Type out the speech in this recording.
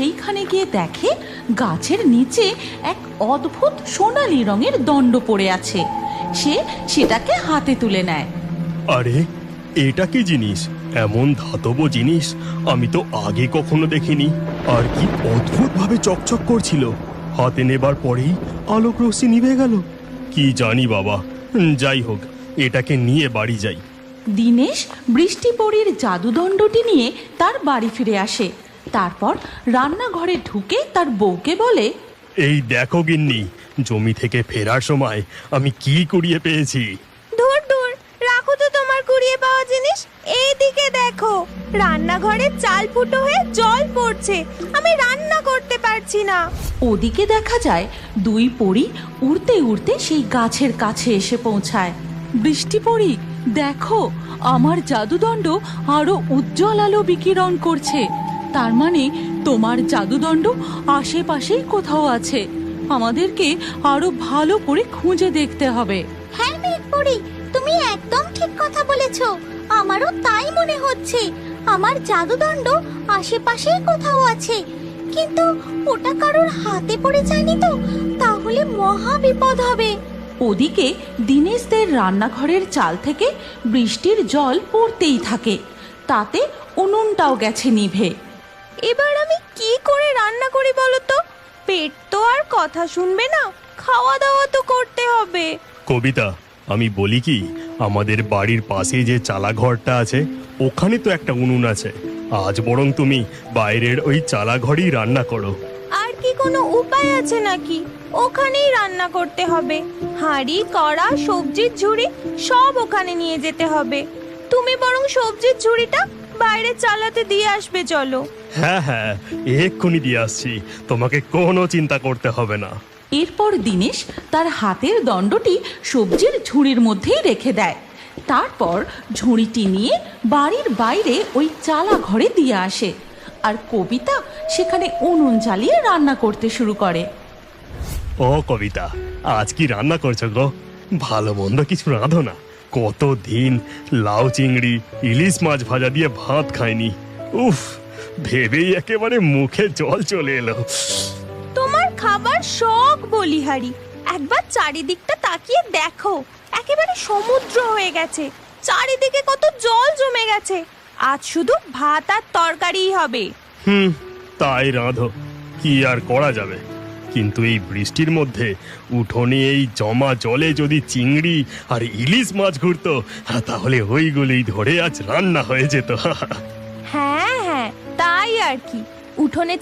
সেইখানে গিয়ে দেখে গাছের নিচে এক অদ্ভুত সোনালী রঙের দণ্ড পড়ে আছে। সে সেটাকে হাতে তুলে নেয়। আরে, এটা কি জিনিস? এমন ধাতব জিনিস আমি তো আগে কখনো দেখিনি। আর কি অদ্ভুত ভাবে চকচক করছিল। হাতে নেবার পরেই আলোক রশ্মি নিভে গেল। কি জানি বাবা, যাই হোক, এটাকে নিয়ে বাড়ি যাই। দিনেশ বৃষ্টিপরীর জাদুদণ্ডটি নিয়ে তার বাড়ি ফিরে আসে। তারপর রান্নাঘরে ঢুকে তার বউকে বলে, এই দেখো গিন্নি, জমি থেকে ফেরার সময় আমি কি কুড়িয়ে পেয়েছি। দূর দূর, রাখো তো তোমার কুড়িয়ে পাওয়া জিনিস। এইদিকে দেখো, রান্নাঘরে চাল ফুটো হয়ে জল পড়ছে। আমি রান্না করতে পারছি না। ওদিকে দেখা যায় দুই পরী উড়তে উড়তে সেই গাছের কাছে এসে পৌঁছায়। বৃষ্টিপরী, দেখো, আমার জাদুদণ্ড আরো উজ্জ্বল আলো বিকিরণ করছে। তার মানে তোমার জাদুদণ্ড আশেপাশেই কোথাও আছে। আমাদেরকে আরো ভালো করে খুঁজে দেখতে হবে। হ্যাঁ মেঘপরি, তুমি একদম ঠিক কথা বলেছো। আমারও তাই মনে হচ্ছে। আমার জাদুদণ্ড আশেপাশেই কোথাও আছে, কিন্তু ওটা কারোর হাতে পড়ে যায়নি তো? তাহলে মহা বিপদ হবে। ওদিকে দিনেশদের রান্নাঘরের চাল থেকে বৃষ্টির জল পড়তেই থাকে। তাতে উনুনটাও গেছে নিভে। এবার আমি কি করে রান্না করি বলো তো? পেট তো আর কথা শুনবে না, খাওয়া দাওয়া তো করতে হবে। কবিতা, আমি বলি কি, আমাদের বাড়ির পাশে যে চালাঘরটা আছে, ওখানে তো একটা উনুন আছে। আজ বরং তুমি বাইরের ওই চালাঘরেই রান্না করো। আর কি কোনো উপায় আছে নাকি? ওখানেই রান্না করতে হবে। হাঁড়ি, কড়া, সবজির ঝুড়ি সব ওখানে নিয়ে যেতে হবে। তুমি বরং সবজির ঝুড়িটা বাইরে চালাতে দিয়ে আসবে, চলো। হ্যাঁ হ্যাঁ, এক্ষুনি দিয়ে আসছি, তোমাকে কোনো চিন্তা করতে হবে না। এরপর দিনেশ তার হাতের দণ্ডটি সবজির ঝুড়ির মধ্যেই রেখে দেয়। তারপর ঝুড়িটি নিয়ে বাড়ির বাইরে ওই চালা ঘরে দিয়ে আসে। আর কবিতা সেখানে উনুন জ্বালিয়ে রান্না করতে শুরু করে। ও কবিতা, আজ কি রান্না করছো গো? ভালো মন্দ কিছু রাঁধো না। কতদিন লাউ চিংড়ি ইলিশ মাছ ভাজা দিয়ে ভাত খাইনি। উফ, ভেবেই একেবারে মুখে জল চলে এলো। তোমার খাবার শখ বলিহারি। একবার চারিদিকটা তাকিয়ে দেখো, একেবারে সমুদ্র হয়ে গেছে। চারিদিকে কত জল জমে গেছে। আজ শুধু ভাত আর তরকারিই হবে। তাই রাঁধো, কি আর করা যাবে। কিন্তু এই বৃষ্টির মধ্যে উঠোনে এই জমা জলে যদি চিংড়ি আর ইলিশ মাছ ঘুরতো, তাহলে ওইগুলোই ধরে আজ রান্না হয়ে যেত। হ্যাঁ হ্যাঁ, তাই আর কি। উঠোনে